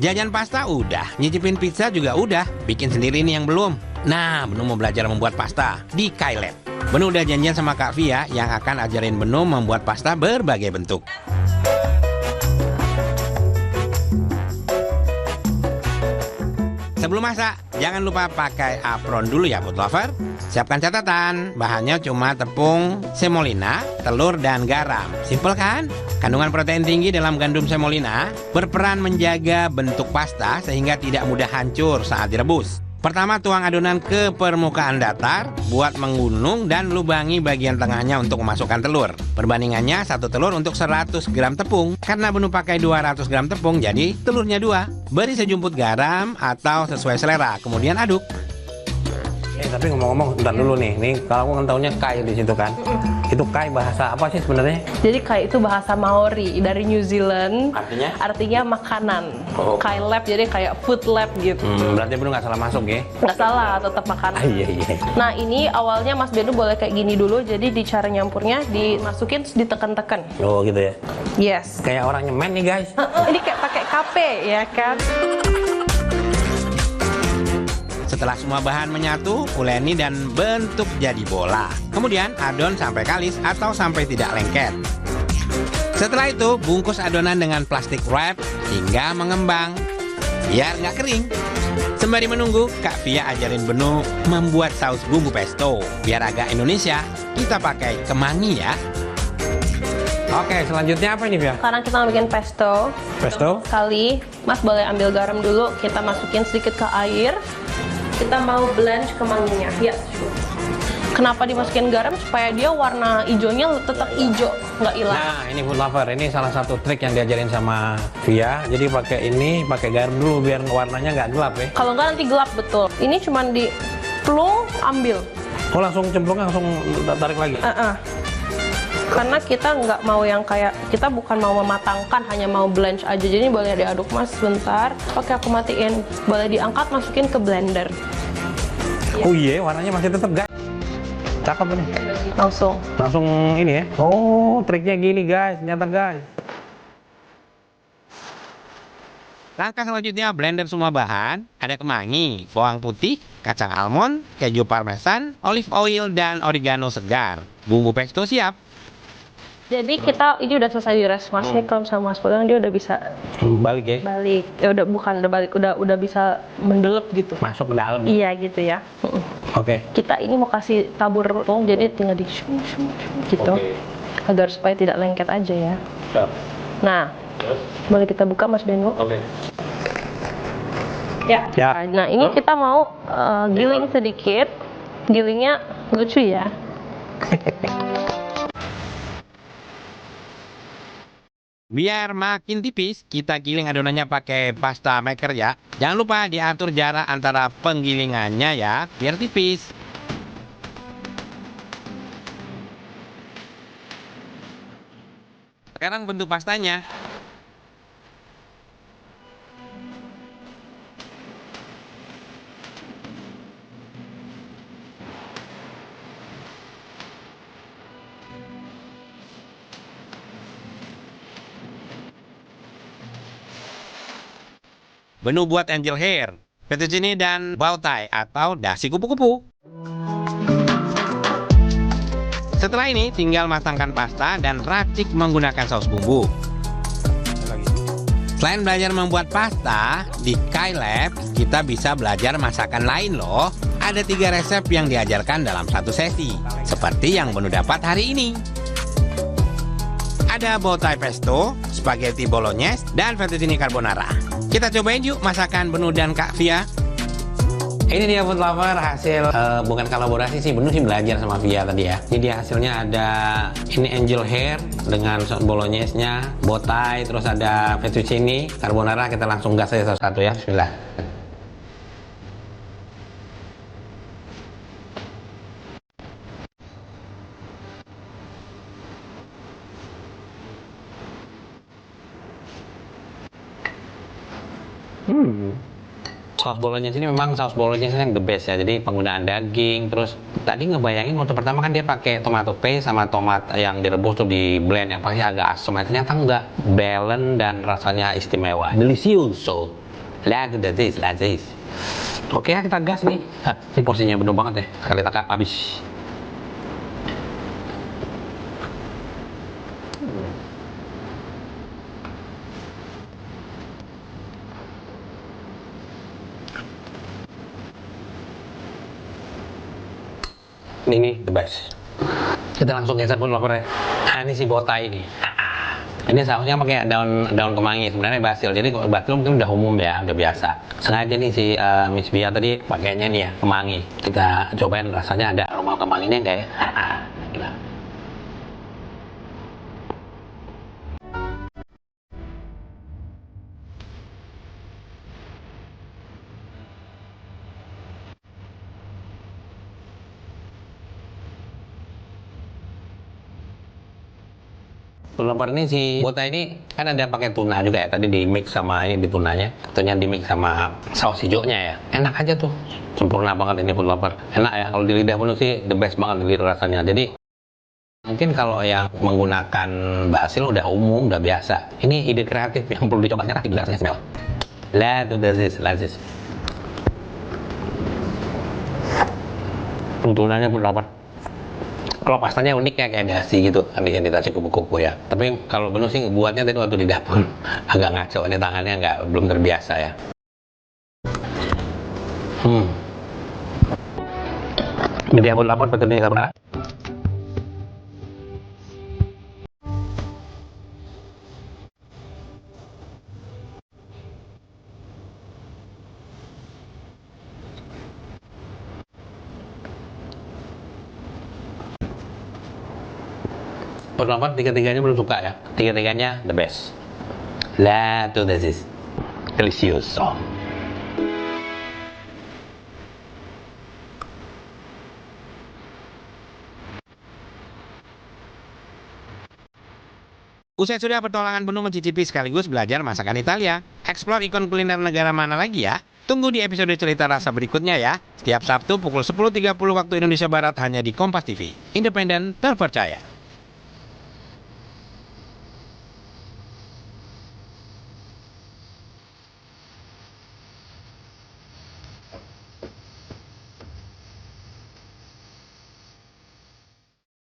Jajan pasta udah, nyicipin pizza juga udah, bikin sendiri nih yang belum. Nah, Benu mau belajar membuat pasta di Kai Lab. Benu udah janjian sama Kak Via yang akan ajarin Benu membuat pasta berbagai bentuk. Sebelum masak, jangan lupa pakai apron dulu ya food lover. Siapkan catatan, bahannya cuma tepung semolina, telur, dan garam. Simpel kan? Kandungan protein tinggi dalam gandum semolina berperan menjaga bentuk pasta sehingga tidak mudah hancur saat direbus. Pertama, tuang adonan ke permukaan datar, buat menggunung dan lubangi bagian tengahnya untuk memasukkan telur. Perbandingannya 1 telur untuk 100 gram tepung. Karena Benu pakai 200 gram tepung, jadi telurnya 2. Beri sejumput garam atau sesuai selera, kemudian aduk. Tapi ngomong-ngomong, bentar dulu nih. Nih kalau aku taunya Kai di situ kan. Itu Kai bahasa apa sih sebenarnya? Jadi Kai itu bahasa Maori dari New Zealand. Artinya? Artinya makanan. Oh. Kai Lab jadi kayak food lab gitu. Berarti Benu nggak salah masuk ya? Nggak salah, tetap makanan. Iya. Nah ini awalnya Mas Benu boleh kayak gini dulu. Jadi di cara nyampurnya dimasukin ditekan-tekan. Oh gitu ya? Yes. Kayak orang nyemen nih guys. Ini kayak pakai kape ya kan? Setelah semua bahan menyatu, uleni dan bentuk jadi bola. Kemudian adon sampai kalis atau sampai tidak lengket. Setelah itu, bungkus adonan dengan plastik wrap hingga mengembang, biar nggak kering. Sembari menunggu, Kak Via ajarin Benu membuat saus bumbu pesto. Biar agak Indonesia, kita pakai kemangi ya. Oke, selanjutnya apa ini Via? Sekarang kita bikin pesto. Pesto? Sekali, Mas boleh ambil garam dulu. Kita masukin sedikit ke air. Kita mau blend kemanginya. Ya. Kenapa dimasukin garam? Supaya dia warna hijaunya tetap hijau, nggak hilang. Nah, ini food lover. Ini salah satu trik yang diajarin sama Via. Jadi pakai garam dulu biar warnanya nggak gelap ya. Kalau nggak nanti gelap betul. Ini cuma di plung ambil. Oh langsung cemplungnya langsung tarik lagi? Karena kita nggak mau yang kayak, kita bukan mau mematangkan, hanya mau blanch aja. Jadi boleh diaduk Mas sebentar. Oke, aku matiin. Boleh diangkat, masukin ke blender. Oh iya, warnanya masih tetap guys. Cakep nih. Langsung ini ya. Oh, triknya gini guys, ternyata guys. Langkah selanjutnya blender semua bahan. Ada kemangi, bawang putih, kacang almond, keju parmesan, olive oil, dan oregano segar. Bumbu pesto siap. Jadi ini udah selesai di-res Mas. Nih kalau sama Mas pegang dia udah bisa balik ya? Balik. Ya udah balik, udah bisa mendelep gitu. Masuk ke dalam. Iya gitu ya. Oke. Kita ini mau kasih tabur tepung, jadi tinggal di gitu. Agar supaya tidak lengket aja ya. Siap. Nah, boleh kita buka Mas Benu? Oke. Ya. Nah, ini kita mau giling sedikit. Gilingnya lucu ya. Biar makin tipis, kita giling adonannya pakai pasta maker ya. Jangan lupa diatur jarak antara penggilingannya ya, biar tipis. Sekarang bentuk pastanya. Benu buat angel hair, fettuccine dan bow tie atau dasi kupu-kupu. Setelah ini tinggal matangkan pasta dan racik menggunakan saus bumbu. Selain belajar membuat pasta, di Kai Lab kita bisa belajar masakan lain loh. Ada 3 resep yang diajarkan dalam satu sesi, seperti yang Benu dapat hari ini. Ada bow tie pesto, spaghetti bolognese, dan fettuccine carbonara. Kita cobain yuk masakan Benu dan Kak Via. Ini dia food lover hasil bukan kolaborasi sih, Benu sih belajar sama Via tadi ya. Ini dia hasilnya, ada ini angel hair dengan bolognese-nya, bow tie, terus ada fettuccine carbonara. Kita langsung gas aja satu-satu ya. Bismillah. Saus bolognese ini memang saus bolognese yang the best ya. Jadi penggunaan daging, terus tadi ngebayangin waktu pertama kan dia pakai tomato paste sama tomat yang direbus tuh di blend yang pasti agak asam. Ternyata enggak, balance dan rasanya istimewa, delicious. So Lazis. Oke ya, kita gas nih. Ini porsinya bener banget ya. Kali takak habis. Ini the best. Kita langsung geser pun lapar ya. Nah, ini si botai ini. Ini sausnya pakai daun kemangi, sebenarnya basil. Jadi kalau basil mungkin udah umum ya, udah biasa. Sengaja nih si Miss Bia tadi pakainya nih ya, kemangi. Kita cobain rasanya ada aroma kemanginya enggak ya? Gila. Lapar ini si botai ini kan ada pakai tuna juga ya, tadi di mix sama ini di tunanya, tentunya di mix sama saus hijaunya ya, enak aja tuh, sempurna banget ini pun lapar, enak ya kalau di lidah pun sih the best banget di rasanya. Jadi mungkin kalau yang menggunakan basil udah umum, udah biasa, ini ide kreatif yang perlu dicoba nyerah di gelasnya smell. Lazis. Tunanya pun lapar. Kalau pastanya unik ya kayak dasi gitu, kan yang dikasih kuku-kuku ya. Tapi kalau bener sih buatnya tadi waktu di dapur agak ngaco, ini tangannya belum terbiasa ya. Jadi aku lapor pekerjaan karena penonton tiga-tiganya belum suka ya. Tiga-tiganya the best. Lazis. Delicious. Usai sudah petualangan penuh mencicipi sekaligus belajar masakan Italia, eksplor ikon kuliner negara mana lagi ya? Tunggu di episode cerita rasa berikutnya ya. Setiap Sabtu pukul 10.30 waktu Indonesia Barat hanya di Kompas TV. Independen, terpercaya.